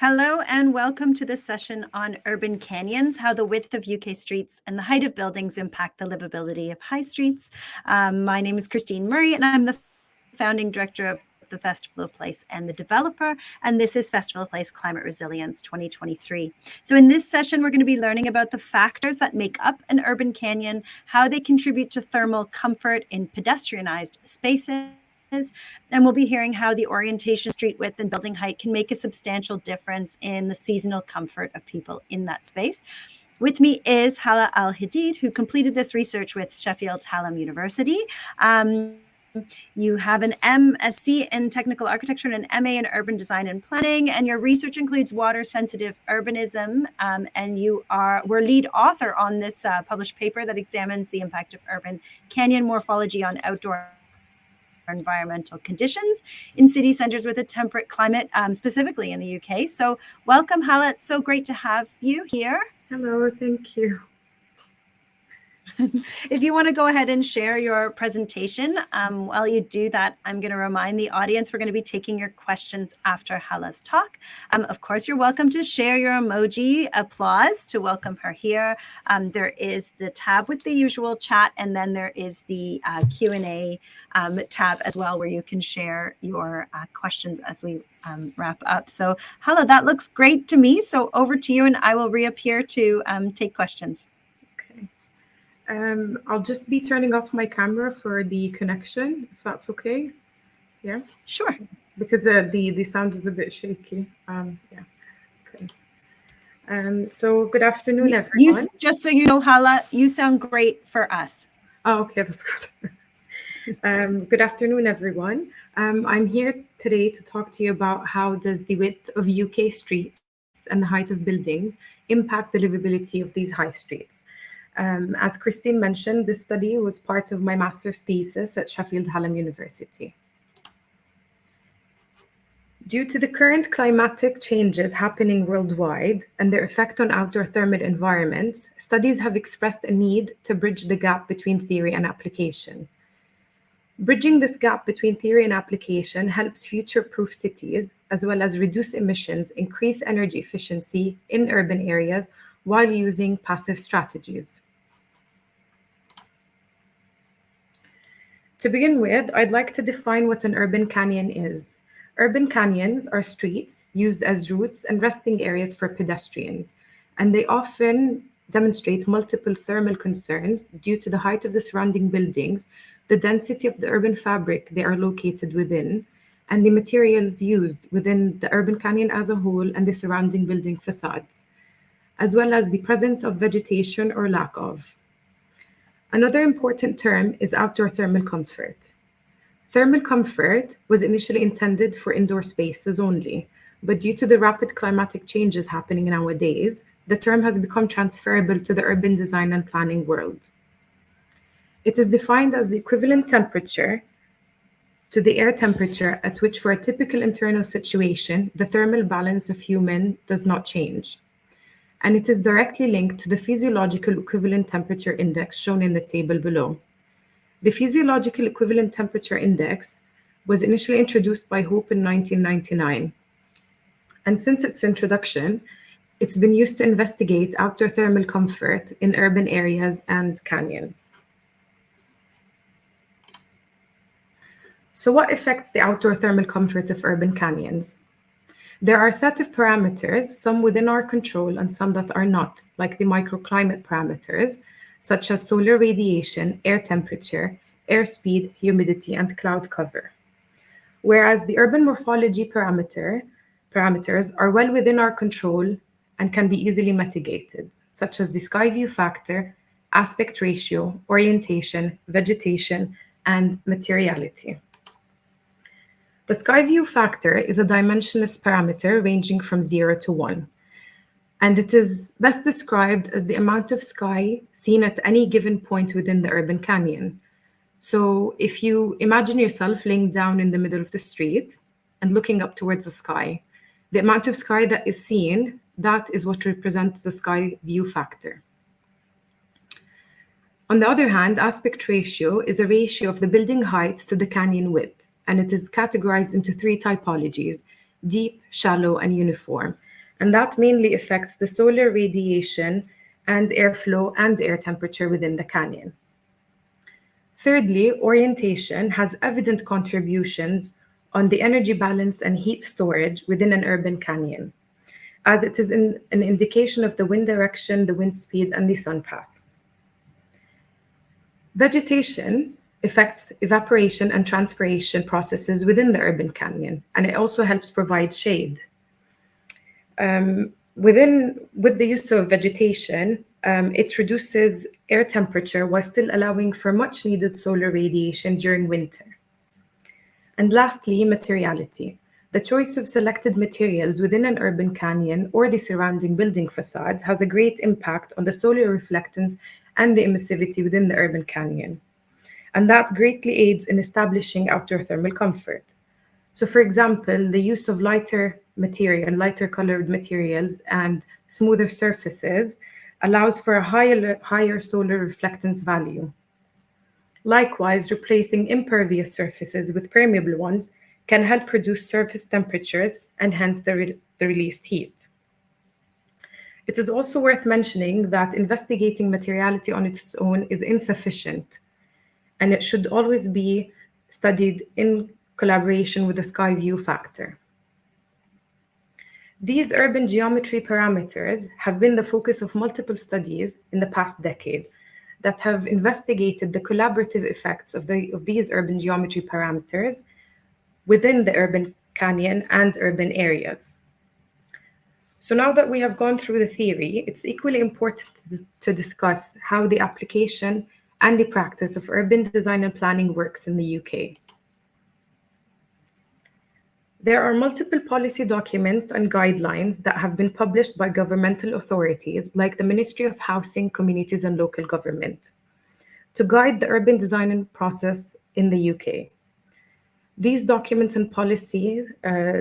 Hello and welcome to this session on urban canyons, how the width of UK streets and the height of buildings impact the livability of high streets. My name is Christine Murray and I'm the founding director of the Festival of Place and the developer, and this is Festival of Place Climate Resilience 2023. So in this session, we're going to be learning about the factors that make up an urban canyon, how they contribute to thermal comfort in pedestrianized spaces, and we'll be hearing how the orientation, street width, and building height can make a substantial difference in the seasonal comfort of people in that space. With me is Hala Al-Hadid, who completed this research with Sheffield Hallam University. You have an MSc in Technical Architecture and an MA in Urban Design and Planning, and your research includes water-sensitive urbanism, and we're lead author on this published paper that examines the impact of urban canyon morphology on outdoor environmental conditions in city centers with a temperate climate, specifically in the UK. So welcome, Hala. It's so great to have you here. Hello, thank you. If you want to go ahead and share your presentation, while you do that, I'm going to remind the audience we're going to be taking your questions after Hala's talk. Of course, you're welcome to share your emoji applause to welcome her here. There is the tab with the usual chat, and then there is the Q&A tab as well, where you can share your questions as we wrap up. So Hala, that looks great to me. So over to you, and I will reappear to take questions. I'll just be turning off my camera for the connection, if that's okay. Yeah? Sure. Because the sound is a bit shaky. Yeah. Okay. So good afternoon, everyone. Just so you know, Hala, you sound great for us. Oh, okay, that's good. Good afternoon, everyone. I'm here today to talk to you about how does the width of UK streets and the height of buildings impact the livability of these high streets. As Christine mentioned, this study was part of my master's thesis at Sheffield Hallam University. Due to the current climatic changes happening worldwide and their effect on outdoor thermal environments, studies have expressed a need to bridge the gap between theory and application. Bridging this gap between theory and application helps future-proof cities, as well as reduce emissions, increase energy efficiency in urban areas, while using passive strategies. To begin with, I'd like to define what an urban canyon is. Urban canyons are streets used as routes and resting areas for pedestrians, and they often demonstrate multiple thermal concerns due to the height of the surrounding buildings, the density of the urban fabric they are located within, and the materials used within the urban canyon as a whole and the surrounding building facades, as well as the presence of vegetation or lack of. Another important term is outdoor thermal comfort. Thermal comfort was initially intended for indoor spaces only, but due to the rapid climatic changes happening nowadays, the term has become transferable to the urban design and planning world. It is defined as the equivalent temperature to the air temperature at which, for a typical internal situation, the thermal balance of human does not change. And it is directly linked to the physiological equivalent temperature index shown in the table below. The physiological equivalent temperature index was initially introduced by Hope in 1999. And since its introduction, it's been used to investigate outdoor thermal comfort in urban areas and canyons. So what affects the outdoor thermal comfort of urban canyons? There are a set of parameters, some within our control and some that are not, like the microclimate parameters, such as solar radiation, air temperature, airspeed, humidity, and cloud cover. Whereas the urban morphology parameters are well within our control and can be easily mitigated, such as the sky view factor, aspect ratio, orientation, vegetation, and materiality. The sky view factor is a dimensionless parameter ranging from 0 to 1, and it is best described as the amount of sky seen at any given point within the urban canyon. So if you imagine yourself laying down in the middle of the street and looking up towards the sky, the amount of sky that is seen, that is what represents the sky view factor. On the other hand, aspect ratio is a ratio of the building heights to the canyon width, and it is categorized into three typologies: deep, shallow, and uniform. and that mainly affects the solar radiation and airflow and air temperature within the canyon. Thirdly, orientation has evident contributions on the energy balance and heat storage within an urban canyon, as it is an indication of the wind direction, the wind speed, and the sun path. Vegetation affects evaporation and transpiration processes within the urban canyon, and it also helps provide shade. With the use of vegetation, it reduces air temperature while still allowing for much needed solar radiation during winter. And lastly, materiality. The choice of selected materials within an urban canyon or the surrounding building facades has a great impact on the solar reflectance and the emissivity within the urban canyon. And that greatly aids in establishing outdoor thermal comfort. So for example, the use of lighter colored materials and smoother surfaces allows for a higher solar reflectance value. Likewise, replacing impervious surfaces with permeable ones can help reduce surface temperatures and hence the released heat. It is also worth mentioning that investigating materiality on its own is insufficient, and it should always be studied in collaboration with the sky view factor. These urban geometry parameters have been the focus of multiple studies in the past decade that have investigated the collaborative effects of these urban geometry parameters within the urban canyon and urban areas. So now that we have gone through the theory, it's equally important to discuss how the application and the practice of urban design and planning works in the UK. There are multiple policy documents and guidelines that have been published by governmental authorities like the Ministry of Housing, Communities and Local Government to guide the urban design process in the UK. These documents and policy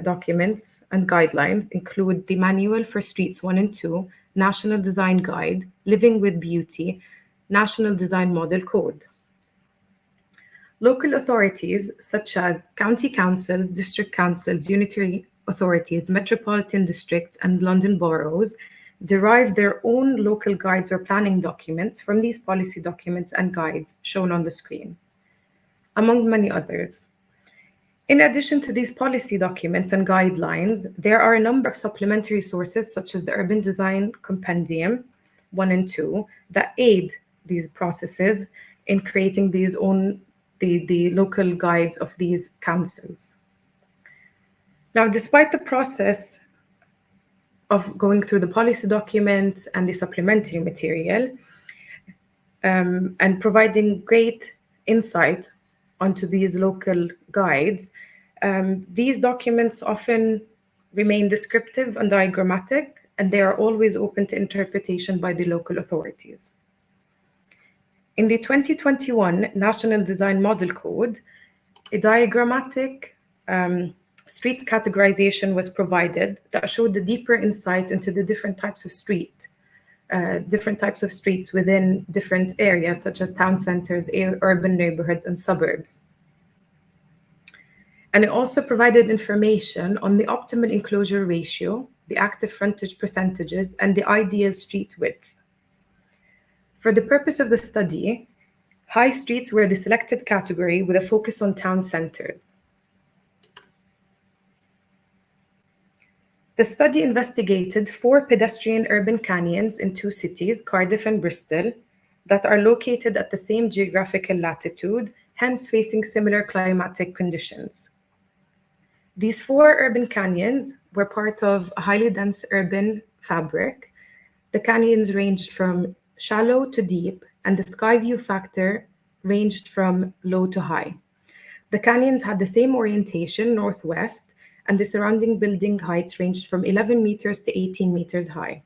documents and guidelines include the Manual for Streets 1 and 2, National Design Guide, Living with Beauty, National Design Model Code. Local authorities such as county councils, district councils, unitary authorities, metropolitan districts, and London boroughs derive their own local guides or planning documents from these policy documents and guides shown on the screen, among many others. In addition to these policy documents and guidelines, there are a number of supplementary sources such as the Urban Design Compendium 1 and 2 that aid these processes in creating the local guides of these councils. Now, despite the process of going through the policy documents and the supplementary material and providing great insight onto these local guides, these documents often remain descriptive and diagrammatic, and they are always open to interpretation by the local authorities. In the 2021 National Design Model Code, a diagrammatic street categorization was provided that showed the deeper insight into the different types of streets within different areas such as town centers, urban neighborhoods, and suburbs. And it also provided information on the optimal enclosure ratio, the active frontage percentages, and the ideal street width. For the purpose of the study, high streets were the selected category with a focus on town centers. The study investigated 4 pedestrian urban canyons in 2 cities, Cardiff and Bristol, that are located at the same geographical latitude, hence facing similar climatic conditions. These 4 urban canyons were part of a highly dense urban fabric. The canyons ranged from shallow to deep, and the sky view factor ranged from low to high. The canyons had the same orientation, northwest, and the surrounding building heights ranged from 11 meters to 18 meters high.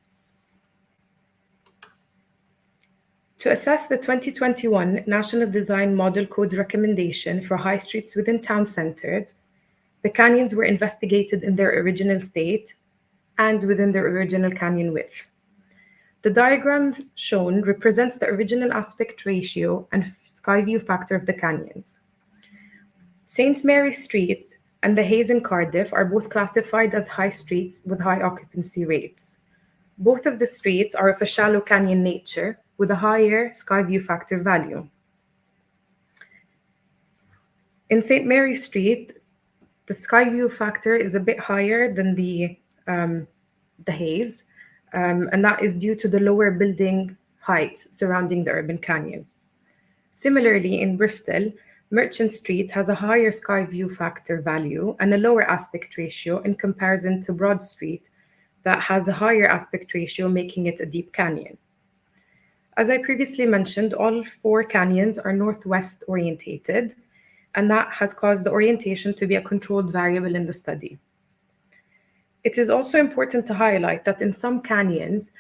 To assess the 2021 National Design Model Code's recommendation for high streets within town centers, the canyons were investigated in their original state and within their original canyon width. The diagram shown represents the original aspect ratio and sky view factor of the canyons. St. Mary Street and the Hayes and Cardiff are both classified as high streets with high occupancy rates. Both of the streets are of a shallow canyon nature with a higher sky view factor value. In St. Mary Street, the sky view factor is a bit higher than the Hayes, and that is due to the lower building heights surrounding the urban canyon. Similarly, in Bristol, Merchant Street has a higher sky view factor value and a lower aspect ratio in comparison to Broad Street, that has a higher aspect ratio, making it a deep canyon. As I previously mentioned, all 4 canyons are northwest orientated, and that has caused the orientation to be a controlled variable in the study. It is also important to highlight that in some canyons,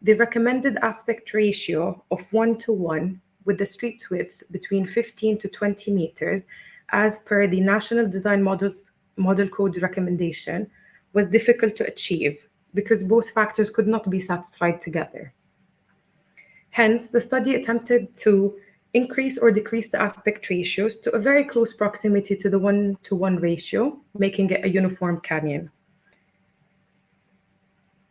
the recommended aspect ratio of 1:1 with the street width between 15 to 20 meters, as per the National Design Model Code recommendation, was difficult to achieve because both factors could not be satisfied together. Hence, the study attempted to increase or decrease the aspect ratios to a very close proximity to the 1:1 ratio, making it a uniform canyon.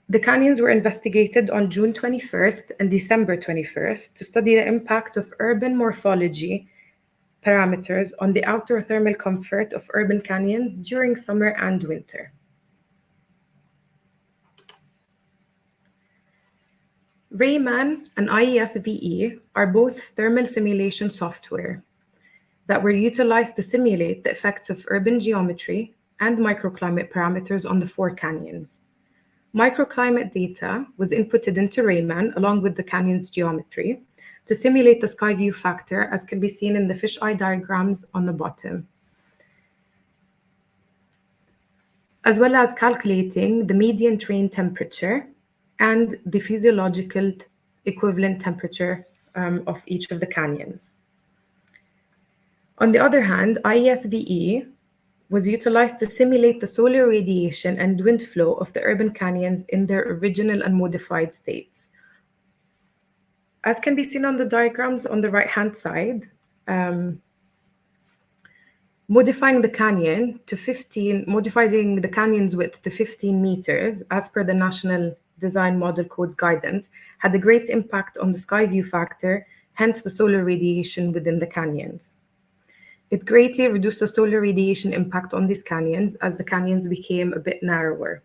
The canyons were investigated on June 21st and December 21st to study the impact of urban morphology parameters on the outdoor thermal comfort of urban canyons during summer and winter. Rayman and IESVE are both thermal simulation software that were utilized to simulate the effects of urban geometry and microclimate parameters on the 4 canyons. Microclimate data was inputted into Rayman along with the canyon's geometry to simulate the sky view factor, as can be seen in the fisheye diagrams on the bottom, as well as calculating the median terrain temperature and the physiological equivalent temperature of each of the canyons. On the other hand, IESVE was utilized to simulate the solar radiation and wind flow of the urban canyons in their original and modified states. As can be seen on the diagrams on the right-hand side, modifying the canyon's width to 15 meters, as per the National Design Model Code's guidance, had a great impact on the sky view factor, hence the solar radiation within the canyons. It greatly reduced the solar radiation impact on these canyons as the canyons became a bit narrower.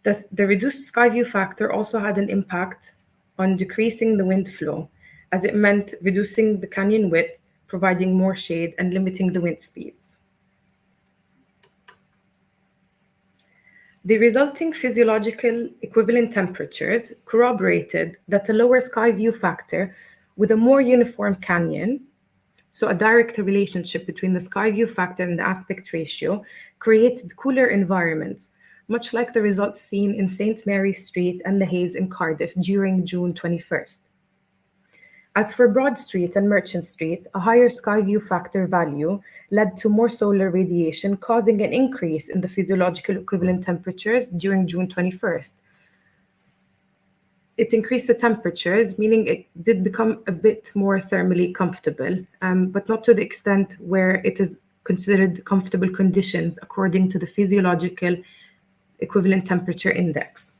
Thus, the reduced sky view factor also had an impact on decreasing the wind flow, as it meant reducing the canyon width, providing more shade and limiting the wind speeds. The resulting physiological equivalent temperatures corroborated that a lower sky view factor with a more uniform canyon, so a direct relationship between the sky view factor and the aspect ratio, created cooler environments, much like the results seen in St. Mary Street and the Hayes in Cardiff during June 21st. As for Broad Street and Merchant Street, a higher sky view factor value led to more solar radiation, causing an increase in the physiological equivalent temperatures during June 21st. It increased the temperatures, meaning it did become a bit more thermally comfortable, but not to the extent where it is considered comfortable conditions according to the physiological equivalent temperature index.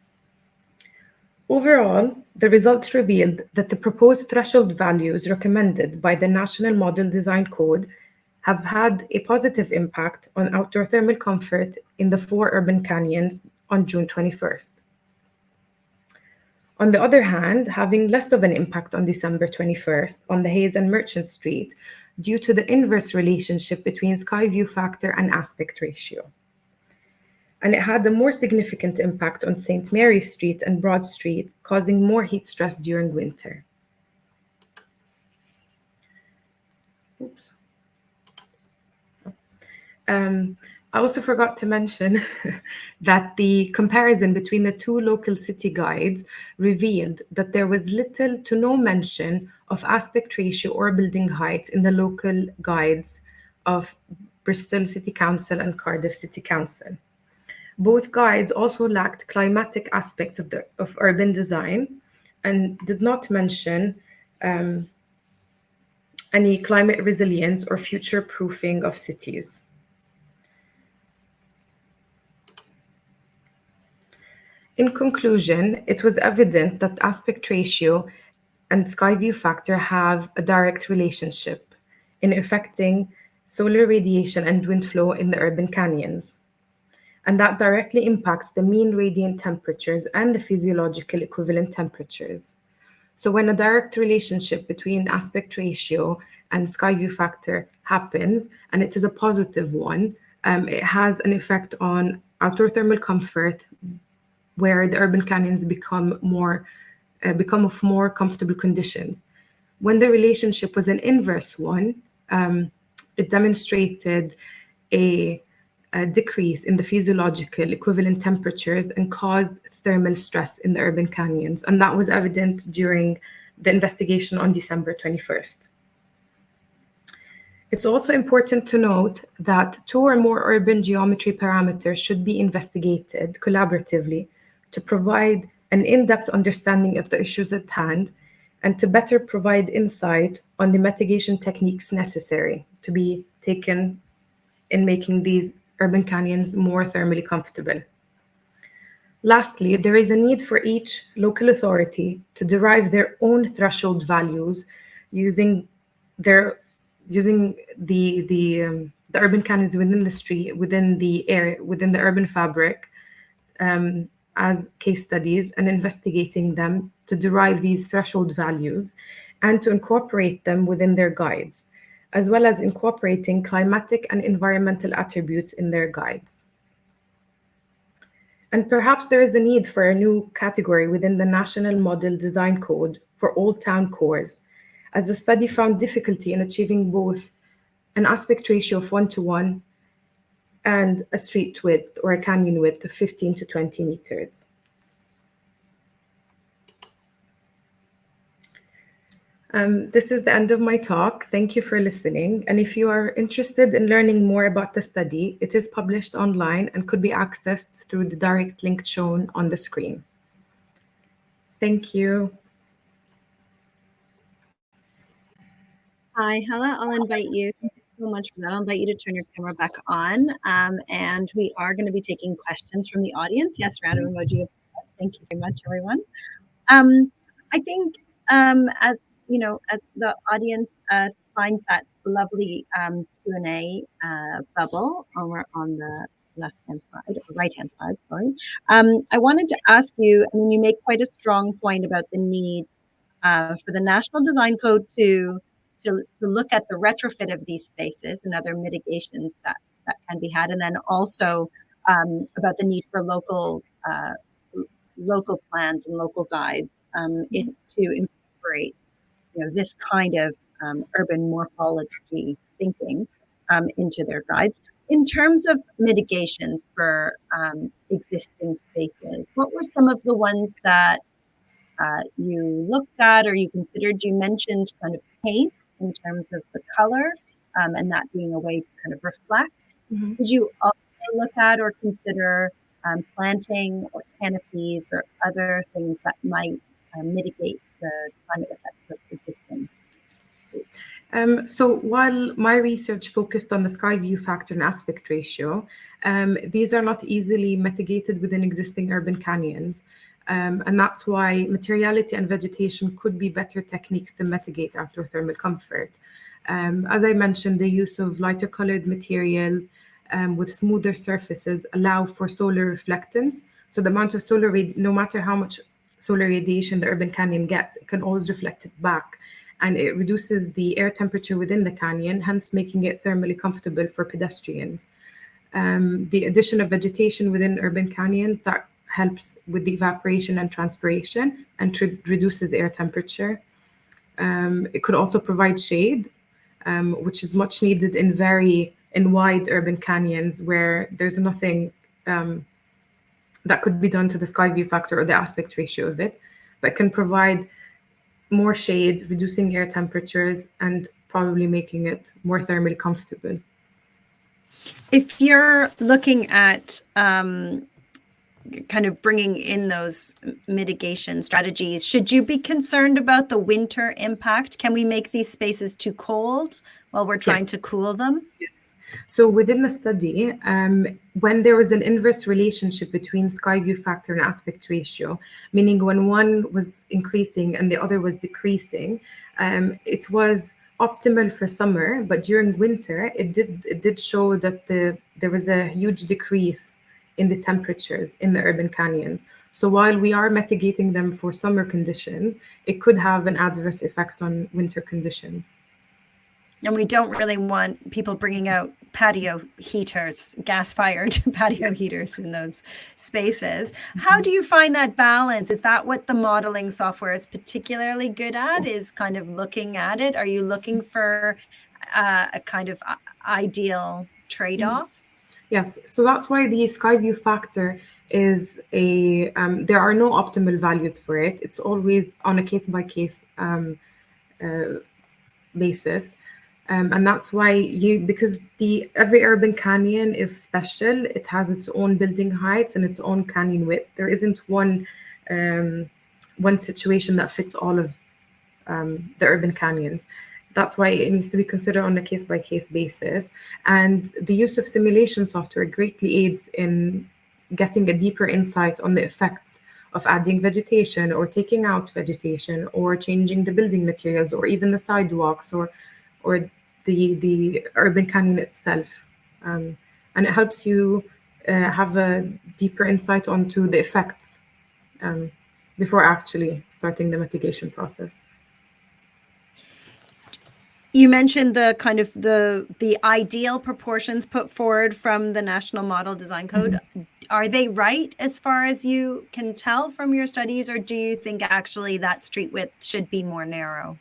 Overall, the results revealed that the proposed threshold values recommended by the National Model Design Code have had a positive impact on outdoor thermal comfort in the 4 urban canyons on June 21st. On the other hand, having less of an impact on December 21st on the Hayes and Merchant Street due to the inverse relationship between sky view factor and aspect ratio. And it had a more significant impact on St. Mary Street and Broad Street, causing more heat stress during winter. Oops. I also forgot to mention that the comparison between the 2 local city guides revealed that there was little to no mention of aspect ratio or building heights in the local guides of Bristol City Council and Cardiff City Council. Both guides also lacked climatic aspects of urban design and did not mention any climate resilience or future proofing of cities. In conclusion, it was evident that aspect ratio and sky view factor have a direct relationship in affecting solar radiation and wind flow in the urban canyons. And that directly impacts the mean radiant temperatures and the physiological equivalent temperatures. So when a direct relationship between aspect ratio and sky view factor happens, and it is a positive one, it has an effect on outdoor thermal comfort, where the urban canyons become of more comfortable conditions. When the relationship was an inverse one, it demonstrated a decrease in the physiological equivalent temperatures and caused thermal stress in the urban canyons. And that was evident during the investigation on December 21st. It's also important to note that 2 or more urban geometry parameters should be investigated collaboratively to provide an in-depth understanding of the issues at hand and to better provide insight on the mitigation techniques necessary to be taken in making these urban canyons more thermally comfortable. Lastly, there is a need for each local authority to derive their own threshold values using the urban canyons within the street, within the area, within the urban fabric, as case studies and investigating them to derive these threshold values and to incorporate them within their guides, as well as incorporating climatic and environmental attributes in their guides. And perhaps there is a need for a new category within the National Model Design Code for all town cores, as the study found difficulty in achieving both an aspect ratio of 1:1 and a street width or a canyon width of 15 to 20 meters. This is the end of my talk. Thank you for listening. And if you are interested in learning more about the study, it is published online and could be accessed through the direct link shown on the screen. Thank you. Hi, Hala. I'll invite you. Thank you so much for that. I'll invite you to turn your camera back on. And we are going to be taking questions from the audience. Yes, round of emoji. Thank you very much, everyone. I think as you know, as the audience finds that lovely Q&A bubble over on the left-hand side, or right-hand side, sorry. I wanted to ask you, I mean, you make quite a strong point about the need for the National Design Code to look at the retrofit of these spaces and other mitigations that can be had, and then also about the need for local plans and local guides to incorporate, you know, this kind of urban morphology thinking into their guides. In terms of mitigations for existing spaces, what were some of the ones that you looked at or you considered? You mentioned kind of paint in terms of the color and that being a way to kind of reflect. Mhm. Did you also look at or consider planting or canopies or other things that might mitigate the climate effects of existing? So while my research focused on the sky view factor and aspect ratio, these are not easily mitigated within existing urban canyons. And that's why materiality and vegetation could be better techniques to mitigate outdoor thermal comfort. As I mentioned, the use of lighter colored materials with smoother surfaces allow for solar reflectance. So the amount of solar, no matter how much solar radiation the urban canyon gets, it can always reflect it back. And it reduces the air temperature within the canyon, hence making it thermally comfortable for pedestrians. The addition of vegetation within urban canyons, that helps with the evaporation and transpiration and reduces air temperature. It could also provide shade, which is much needed in wide urban canyons where there's nothing that could be done to the sky view factor or the aspect ratio of it, but can provide more shade, reducing air temperatures, and probably making it more thermally comfortable. If you're looking at kind of bringing in those mitigation strategies, should you be concerned about the winter impact? Can we make these spaces too cold while we're trying to cool them? Yes. So within the study, when there was an inverse relationship between sky view factor and aspect ratio, meaning when one was increasing and the other was decreasing, it was optimal for summer, but during winter, it did show that there was a huge decrease in the temperatures in the urban canyons. So while we are mitigating them for summer conditions, it could have an adverse effect on winter conditions. And we don't really want people bringing out patio heaters, gas-fired patio heaters in those spaces. How do you find that balance? Is that what the modeling software is particularly good at, is kind of looking at it? Are you looking for a kind of ideal trade-off? Yes, so that's why the sky view factor is there are no optimal values for it. It's always on a case-by-case basis. And that's why because every urban canyon is special. It has its own building heights and its own canyon width. There isn't one situation that fits all of the urban canyons. That's why it needs to be considered on a case-by-case basis. And the use of simulation software greatly aids in getting a deeper insight on the effects of adding vegetation or taking out vegetation or changing the building materials or even the sidewalks or the urban canyon itself. And it helps you have a deeper insight onto the effects before actually starting the mitigation process. You mentioned the kind of the ideal proportions put forward from the National Model Design Code. Mm-hmm. Are they right as far as you can tell from your studies, or do you think actually that street width should be more narrow?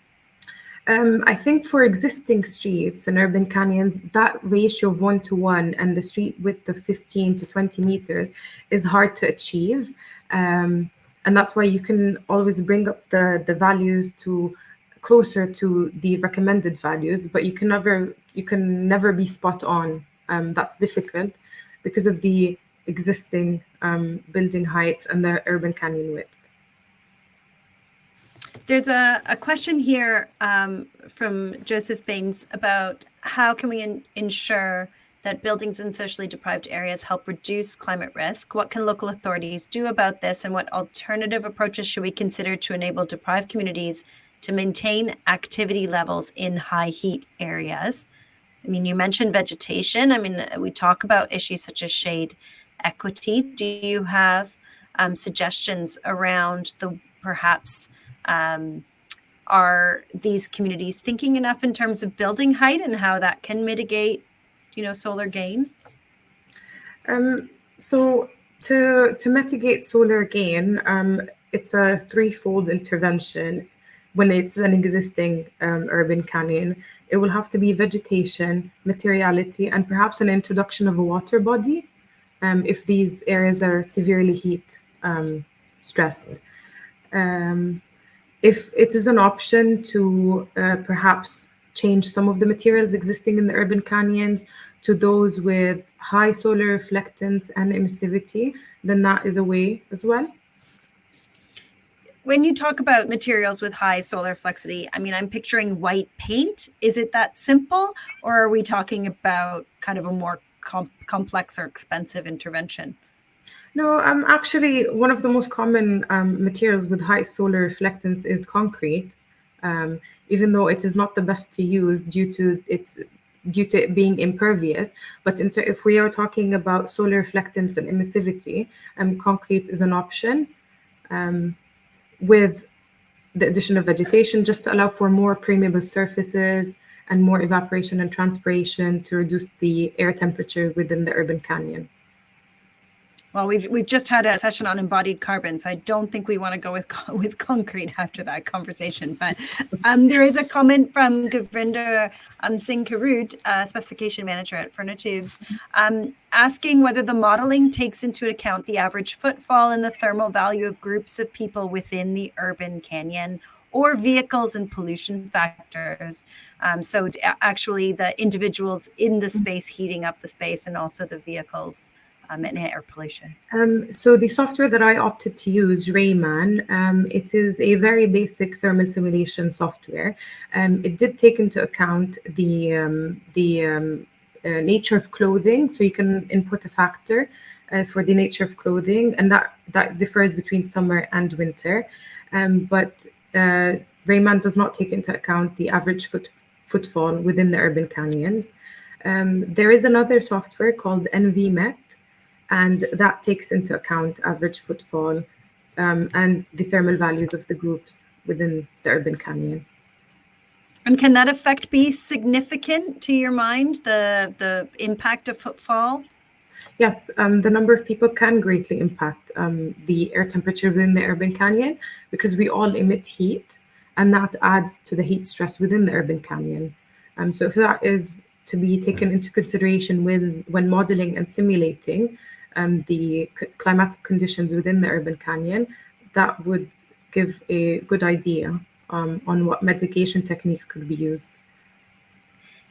I think for existing streets and urban canyons, that ratio of 1-to-1 and the street width of 15 to 20 meters is hard to achieve. And that's why you can always bring up the values to closer to the recommended values, but you can never be spot on. That's difficult because of the existing building heights and the urban canyon width. There's a question here from Joseph Baines about how can we ensure that buildings in socially deprived areas help reduce climate risk? What can local authorities do about this, and what alternative approaches should we consider to enable deprived communities to maintain activity levels in high heat areas? I mean, you mentioned vegetation. I mean, we talk about issues such as shade equity. Do you have suggestions around perhaps are these communities thinking enough in terms of building height and how that can mitigate, solar gain? So to mitigate solar gain, it's a threefold intervention. When it's an existing urban canyon, it will have to be vegetation, materiality, and perhaps an introduction of a water body if these areas are severely heat stressed. If it is an option to perhaps change some of the materials existing in the urban canyons to those with high solar reflectance and emissivity, then that is a way as well. When you talk about materials with high solar flexity, I mean, I'm picturing white paint. Is it that simple, or are we talking about kind of a more complex or expensive intervention? No, actually, one of the most common materials with high solar reflectance is concrete, even though it is not the best to use due to it being impervious. But if we are talking about solar reflectance and emissivity, concrete is an option with the addition of vegetation, just to allow for more permeable surfaces and more evaporation and transpiration to reduce the air temperature within the urban canyon. Well, we've just had a session on embodied carbon, so I don't think we want to go with concrete after that conversation. But there is a comment from Govinder Singh Karud, specification manager at Furnitubes, asking whether the modeling takes into account the average footfall and the thermal value of groups of people within the urban canyon, or vehicles and pollution factors. So actually the individuals in the space heating up the space, and also the vehicles and air pollution. So the software that I opted to use, Rayman, it is a very basic thermal simulation software. It did take into account the nature of clothing. So you can input a factor for the nature of clothing, and that differs between summer and winter. But Rayman does not take into account the average footfall within the urban canyons. There is another software called NVMet, and that takes into account average footfall and the thermal values of the groups within the urban canyon. And can that effect be significant to your mind, the impact of footfall? Yes, the number of people can greatly impact the air temperature within the urban canyon, because we all emit heat, and that adds to the heat stress within the urban canyon. So if that is to be taken into consideration when modeling and simulating the climatic conditions within the urban canyon, that would give a good idea on what mitigation techniques could be used.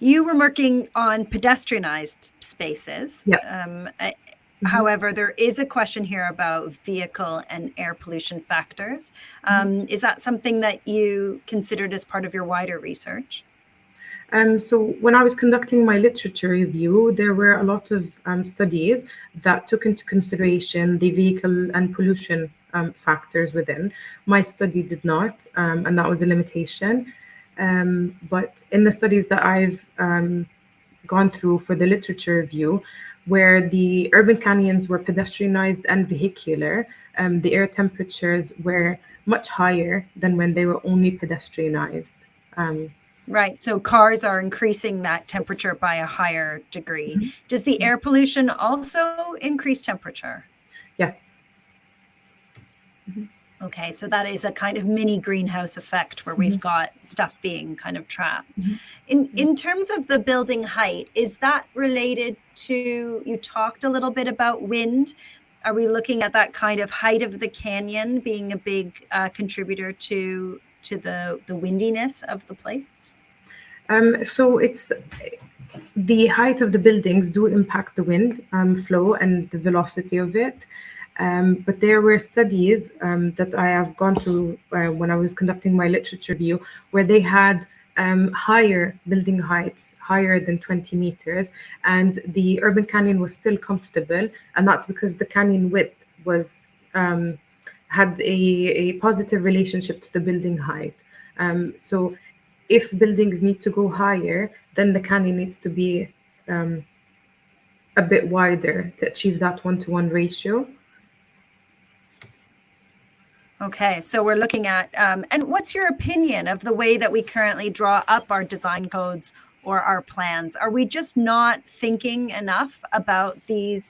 You were working on pedestrianized spaces. Yes. However, there is a question here about vehicle and air pollution factors. Is that something that you considered as part of your wider research? So when I was conducting my literature review, there were a lot of studies that took into consideration the vehicle and pollution factors within. My study did not, and that was a limitation. But in the studies that I've gone through for the literature review, where the urban canyons were pedestrianized and vehicular, the air temperatures were much higher than when they were only pedestrianized. Right. So cars are increasing that temperature by a higher degree. Does the air pollution also increase temperature? Yes. Okay, so that is a kind of mini greenhouse effect where we've got stuff being kind of trapped. In terms of the building height, is that related to, you talked a little bit about wind. Are we looking at that kind of height of the canyon being a big contributor to the windiness of the place? So it's the height of the buildings do impact the wind flow and the velocity of it. But there were studies that I have gone through when I was conducting my literature review, where they had higher building heights, higher than 20 meters, and the urban canyon was still comfortable, and that's because the canyon width was had a positive relationship to the building height. So if buildings need to go higher, then the canyon needs to be a bit wider to achieve that 1-to-1 ratio. Okay, so we're looking at, and what's your opinion of the way that we currently draw up our design codes or our plans? Are we just not thinking enough about the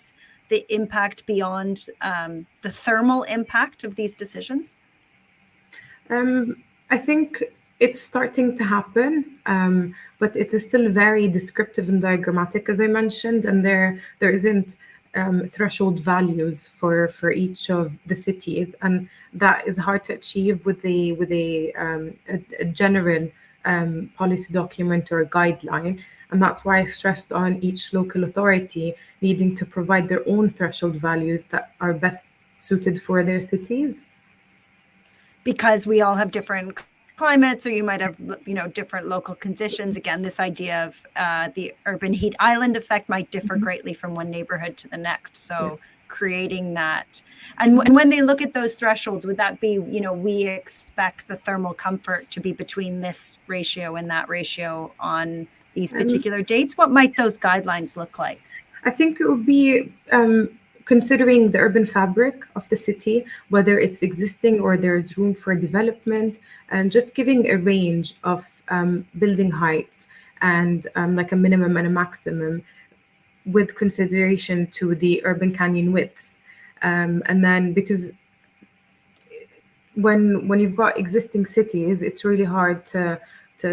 impact beyond the thermal impact of these decisions? I think it's starting to happen, but it is still very descriptive and diagrammatic, as I mentioned, and there isn't threshold values for each of the cities, and that is hard to achieve with a general policy document or a guideline. And that's why I stressed on each local authority needing to provide their own threshold values that are best suited for their cities. Because we all have different climates, or you might have, different local conditions. Again, this idea of the urban heat island effect might differ greatly from one neighborhood to the next. So creating that, and when they look at those thresholds, would that be, we expect the thermal comfort to be between this ratio and that ratio on these particular dates? What might those guidelines look like? I think it would be considering the urban fabric of the city, whether it's existing or there's room for development, and just giving a range of building heights and like a minimum and a maximum with consideration to the urban canyon widths. And then because when you've got existing cities, it's really hard to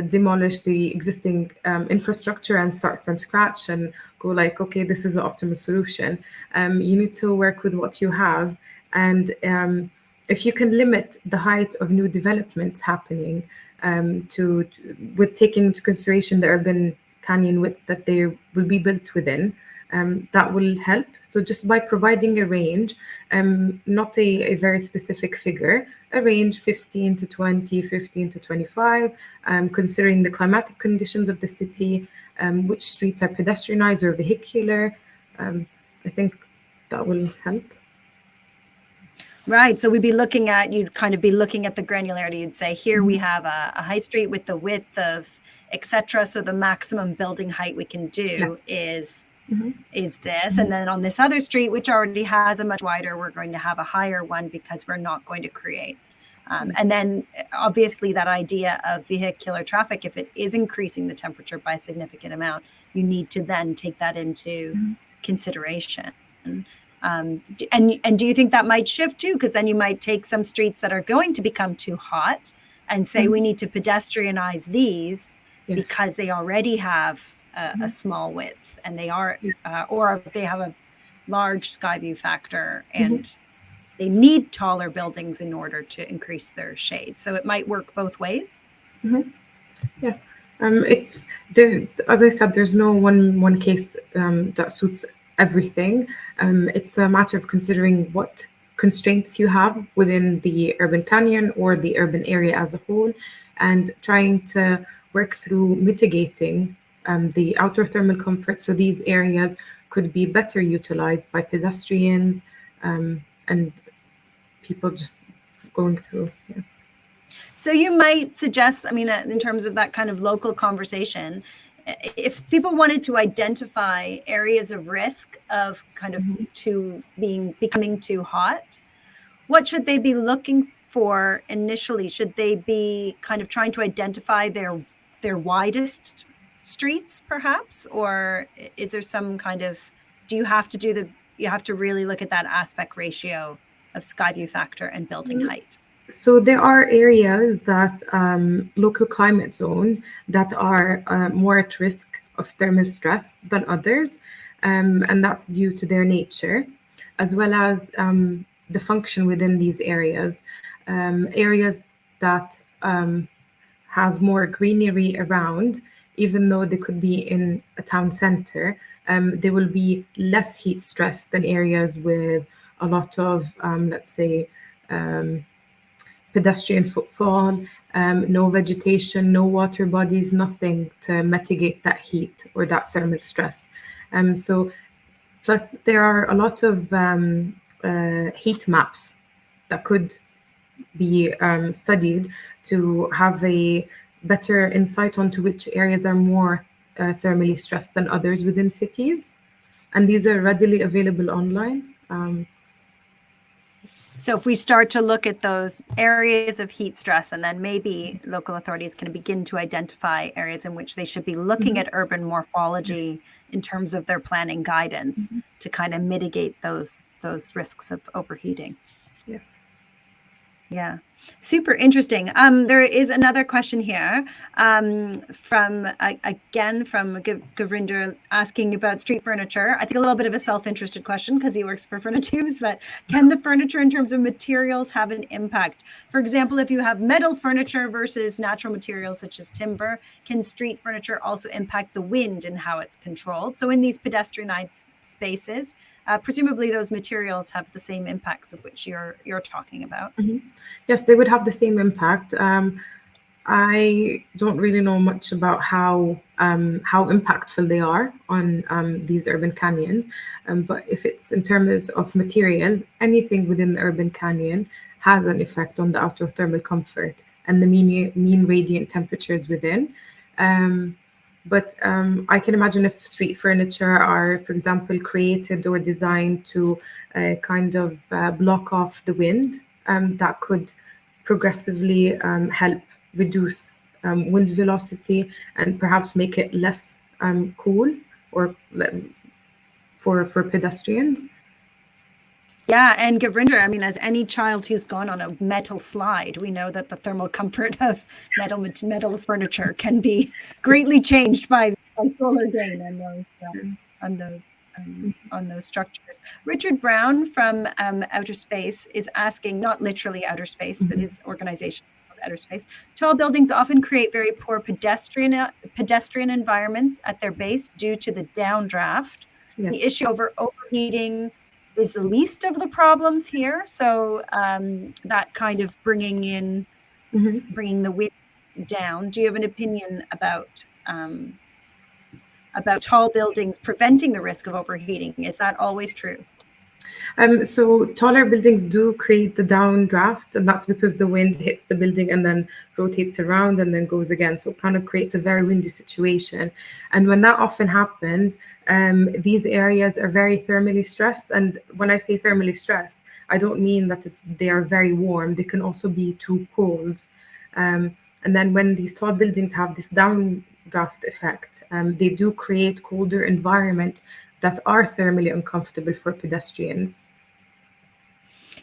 demolish the existing infrastructure and start from scratch and go like, okay, this is the optimal solution. You need to work with what you have. And if you can limit the height of new developments happening with taking into consideration the urban canyon width that they will be built within, that will help. So just by providing a range, not a very specific figure, a range 15 to 20, 15 to 25, considering the climatic conditions of the city, which streets are pedestrianized or vehicular. I think that will help. Right. So you'd kind of be looking at the granularity. You'd say, here we have a high street with the width of et cetera. So the maximum building height we can do is this. And then on this other street, which already has a much wider, we're going to have a higher one because we're not going to create. And then obviously that idea of vehicular traffic, if it is increasing the temperature by a significant amount, you need to then take that into consideration. And do you think that might shift too? Because then you might take some streets that are going to become too hot and say we need to pedestrianize these because they already have a small width and they are, or they have a large sky view factor and they need taller buildings in order to increase their shade. So it might work both ways. Yeah. It's there, as I said, there's no one case that suits everything. It's a matter of considering what constraints you have within the urban canyon or the urban area as a whole, and trying to work through mitigating the outdoor thermal comfort so these areas could be better utilized by pedestrians and people just going through. Yeah. So you might suggest, I mean, in terms of that kind of local conversation, if people wanted to identify areas of risk of kind of becoming too hot, what should they be looking for initially? Should they be kind of trying to identify their widest streets, perhaps? Or is there some kind of, you have to really look at that aspect ratio of sky view factor and building height? So there are areas that local climate zones that are more at risk of thermal stress than others, and that's due to their nature, as well as the function within these areas. Areas that have more greenery around, even though they could be in a town center, they will be less heat stressed than areas with a lot of, let's say, pedestrian footfall, no vegetation, no water bodies, nothing to mitigate that heat or that thermal stress. So, plus there are a lot of heat maps that could be studied to have a better insight onto which areas are more thermally stressed than others within cities. And these are readily available online. So if we start to look at those areas of heat stress, and then maybe local authorities can begin to identify areas in which they should be looking at urban morphology in terms of their planning guidance to kind of mitigate those risks of overheating. Yes. Yeah. Super interesting. There is another question here from Gavrinder asking about street furniture. I think a little bit of a self-interested question because he works for Furnitubes, but can the furniture in terms of materials have an impact? For example, if you have metal furniture versus natural materials such as timber, can street furniture also impact the wind and how it's controlled? So in these pedestrianized spaces, presumably those materials have the same impacts of which you're talking about. Yes, they would have the same impact. I don't really know much about how impactful they are on these urban canyons, but if it's in terms of materials, anything within the urban canyon has an effect on the outdoor thermal comfort and the mean radiant temperatures within. But I can imagine if street furniture are, for example, created or designed to kind of block off the wind, that could progressively help reduce wind velocity and perhaps make it less cool or for pedestrians. Yeah, and Gavrinder, I mean, as any child who's gone on a metal slide, we know that the thermal comfort of metal furniture can be greatly changed by solar gain on those structures. Richard Brown from Outer Space is asking, not literally outer space, but his organization is called Outer Space. Tall buildings often create very poor pedestrian environments at their base due to the downdraft. Yes. The issue over overheating is the least of the problems here. So that kind of bringing the wind down. Do you have an opinion about about tall buildings preventing the risk of overheating. Is that always true? So taller buildings do create the downdraft, and that's because the wind hits the building and then rotates around and then goes again. So it kind of creates a very windy situation. And when that often happens, these areas are very thermally stressed. And when I say thermally stressed, I don't mean that they are very warm. They can also be too cold. And then when these tall buildings have this downdraft effect, they do create colder environment that are thermally uncomfortable for pedestrians.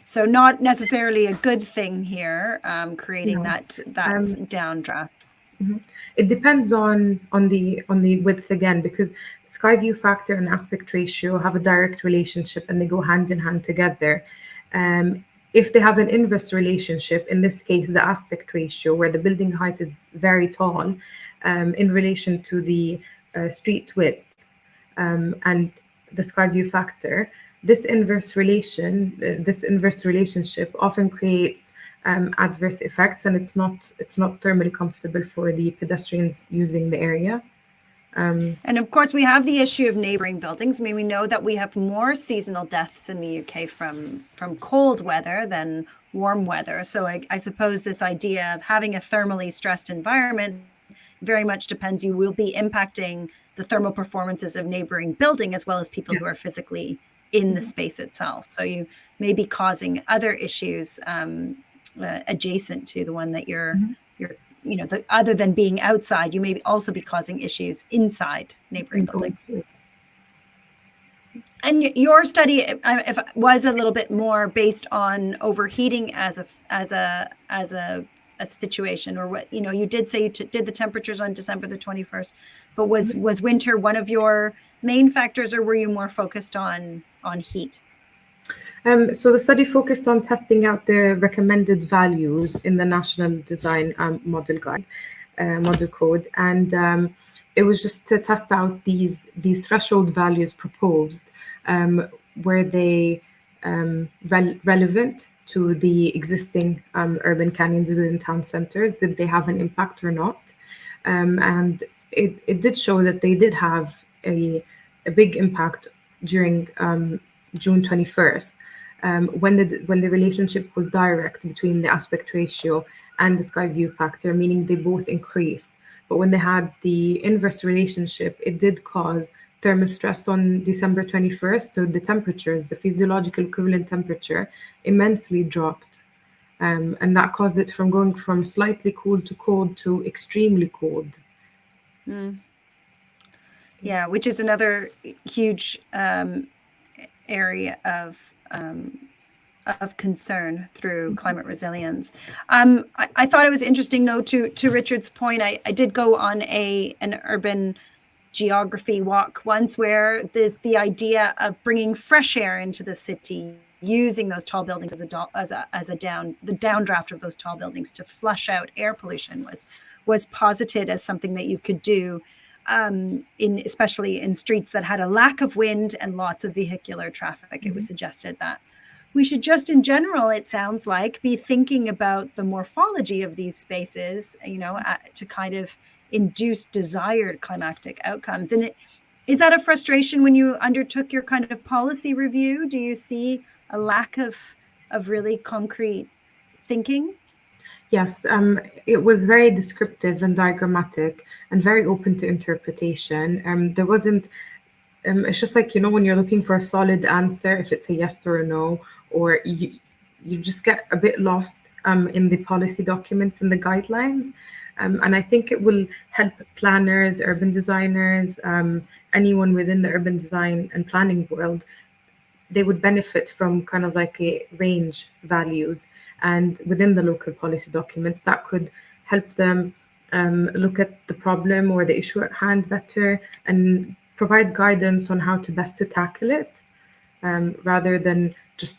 So not necessarily a good thing here, creating No. that downdraft. It depends on the width again, because sky view factor and aspect ratio have a direct relationship and they go hand in hand together. If they have an inverse relationship, in this case, the aspect ratio, where the building height is very tall in relation to the street width and the sky view factor, this inverse relationship often creates adverse effects, and it's not thermally comfortable for the pedestrians using the area. And of course, we have the issue of neighboring buildings. I mean, we know that we have more seasonal deaths in the UK from cold weather than warm weather. So I suppose this idea of having a thermally stressed environment very much depends. You will be impacting the thermal performances of neighboring building as well as people who are physically in the space itself. So you may be causing other issues adjacent to the one that you're other than being outside, you may also be causing issues inside neighboring buildings. And your study was a little bit more based on overheating as a situation, or what you did say you did the temperatures on December the 21st, but was winter one of your main factors, or were you more focused on heat? So the study focused on testing out the recommended values in the National Design Model Guide, Model Code, and it was just to test out these threshold values proposed. Were they relevant to the existing urban canyons within town centers? Did they have an impact or not? And it did show that they did have a big impact during June 21st. When the relationship was direct between the aspect ratio and the sky view factor, meaning they both increased. But when they had the inverse relationship, it did cause thermal stress on December 21st. So the temperatures, the physiological equivalent temperature, immensely dropped. And that caused it from going from slightly cold to extremely cold. Yeah, which is another huge area of concern through climate resilience. I thought it was interesting, though, to Richard's point. I did go on an urban geography walk once, where the idea of bringing fresh air into the city, using those tall buildings the downdraft of those tall buildings to flush out air pollution was posited as something that you could do. Especially in streets that had a lack of wind and lots of vehicular traffic. It was suggested that we should just, in general, it sounds like, be thinking about the morphology of these spaces, to kind of induce desired climactic outcomes. And is that a frustration when you undertook your kind of policy review? Do you see a lack of really concrete thinking? Yes, it was very descriptive and diagrammatic and very open to interpretation. There wasn't, it's just like, when you're looking for a solid answer, if it's a yes or a no, or you just get a bit lost in the policy documents and the guidelines. And I think it will help planners, urban designers, anyone within the urban design and planning world. They would benefit from kind of like a range values, and within the local policy documents that could help them look at the problem or the issue at hand better and provide guidance on how to best to tackle it, rather than just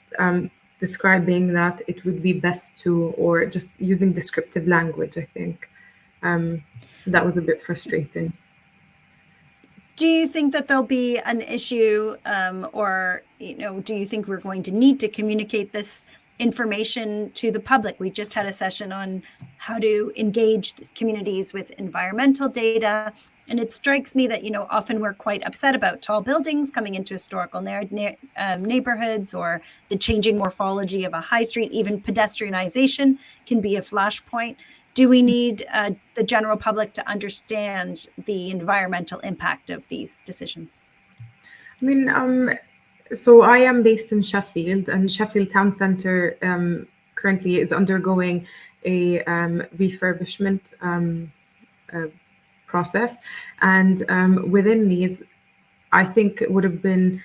describing that it would be best to, or just using descriptive language. I think that was a bit frustrating. Do you think that there'll be an issue, or do you think we're going to need to communicate this information to the public? We just had a session on how to engage communities with environmental data. And it strikes me that, often we're quite upset about tall buildings coming into historical neighborhoods, or the changing morphology of a high street. Even pedestrianization can be a flashpoint. Do we need the general public to understand the environmental impact of these decisions? I mean, so I am based in Sheffield, and Sheffield Town Centre currently is undergoing a refurbishment process. And within these, I think it would have been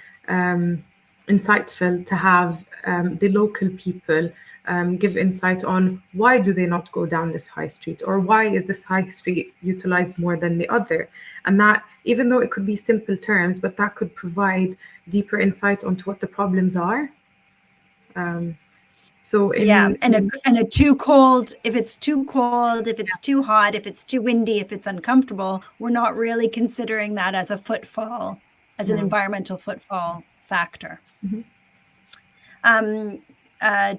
insightful to have the local people give insight on why do they not go down this high street, or why is this high street utilized more than the other. And that, even though it could be simple terms, but that could provide deeper insight onto what the problems are. So and a too cold, if it's too cold, if it's too hot, if it's too windy, if it's uncomfortable, we're not really considering that as a footfall, as an environmental footfall factor.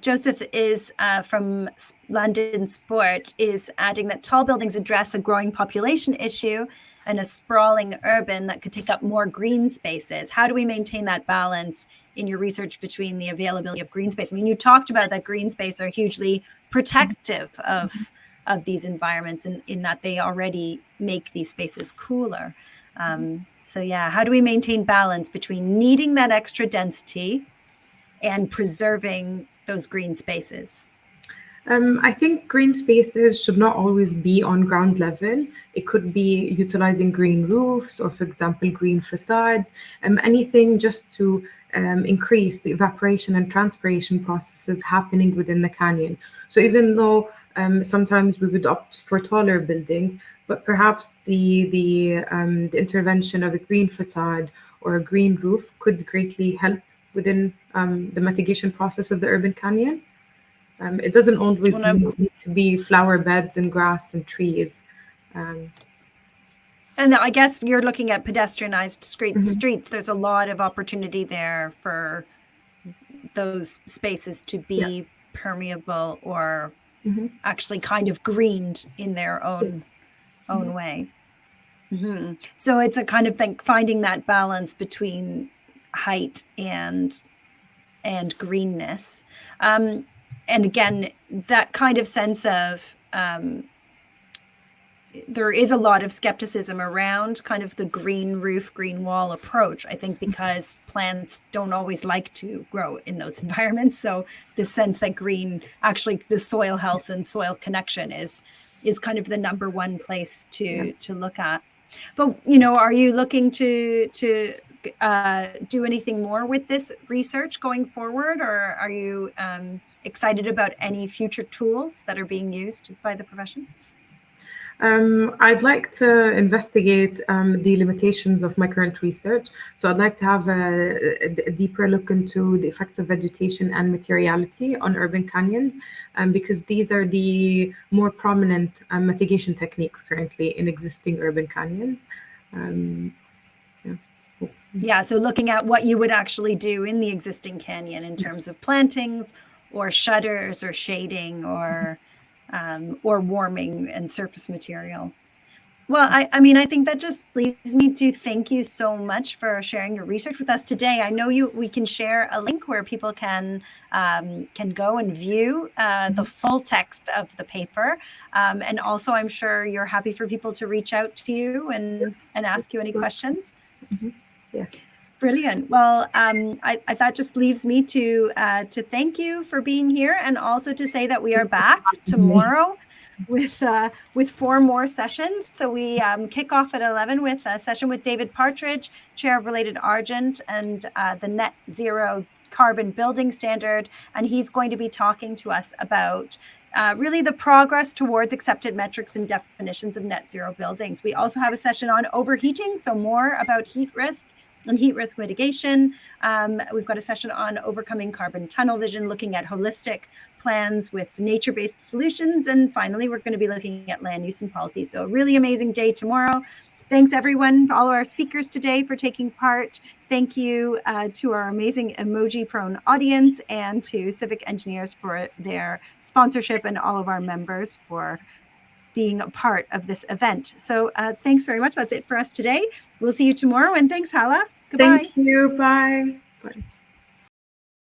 Joseph is from London Sport, is adding that tall buildings address a growing population issue and a sprawling urban that could take up more green spaces. How do we maintain that balance in your research between the availability of green space? I mean, you talked about that green space are hugely protective of these environments, in that they already make these spaces cooler. So yeah, how do we maintain balance between needing that extra density and preserving those green spaces? I think green spaces should not always be on ground level. It could be utilizing green roofs, or, for example, green facades, anything just to increase the evaporation and transpiration processes happening within the canyon. So even though sometimes we would opt for taller buildings, but perhaps the intervention of a green facade or a green roof could greatly help within the mitigation process of the urban canyon. It doesn't always need to be flower beds and grass and trees. And I guess you're looking at pedestrianized streets. There's a lot of opportunity there for those spaces to be permeable, or actually kind of greened in their own way. So it's a kind of thing, finding that balance between height and greenness. And again, that kind of sense of there is a lot of skepticism around kind of the green roof, green wall approach, I think, because plants don't always like to grow in those environments. So the sense that green, actually the soil health and soil connection is kind of the number one place to look at. But, are you looking to do anything more with this research going forward, or are you excited about any future tools that are being used by the profession? I'd like to investigate the limitations of my current research. So I'd like to have a deeper look into the effects of vegetation and materiality on urban canyons, because these are the more prominent mitigation techniques currently in existing urban canyons. So looking at what you would actually do in the existing canyon in terms of plantings, or shutters, or shading, or warming and surface materials. Well, I think that just leaves me to thank you so much for sharing your research with us today. I know we can share a link where people can go and view the full text of the paper. And also, I'm sure you're happy for people to reach out to you and ask you any questions. Yeah. Brilliant. Well, that just leaves me to thank you for being here, and also to say that we are back tomorrow with 4 more sessions. So we kick off at 11 with a session with David Partridge, Chair of Related Argent and the Net Zero Carbon Building Standard, and he's going to be talking to us about really the progress towards accepted metrics and definitions of net zero buildings. We also have a session on overheating, so more about heat risk and heat risk mitigation. We've got a session on overcoming carbon tunnel vision, looking at holistic plans with nature-based solutions. And finally, we're going to be looking at land use and policy. So a really amazing day tomorrow. Thanks everyone, all of our speakers today, for taking part. Thank you to our amazing emoji-prone audience, and to Civic Engineers for their sponsorship, and all of our members for being a part of this event. So thanks very much. That's it for us today. We'll see you tomorrow, and thanks, Hala. Goodbye. Thank you. Bye. Bye.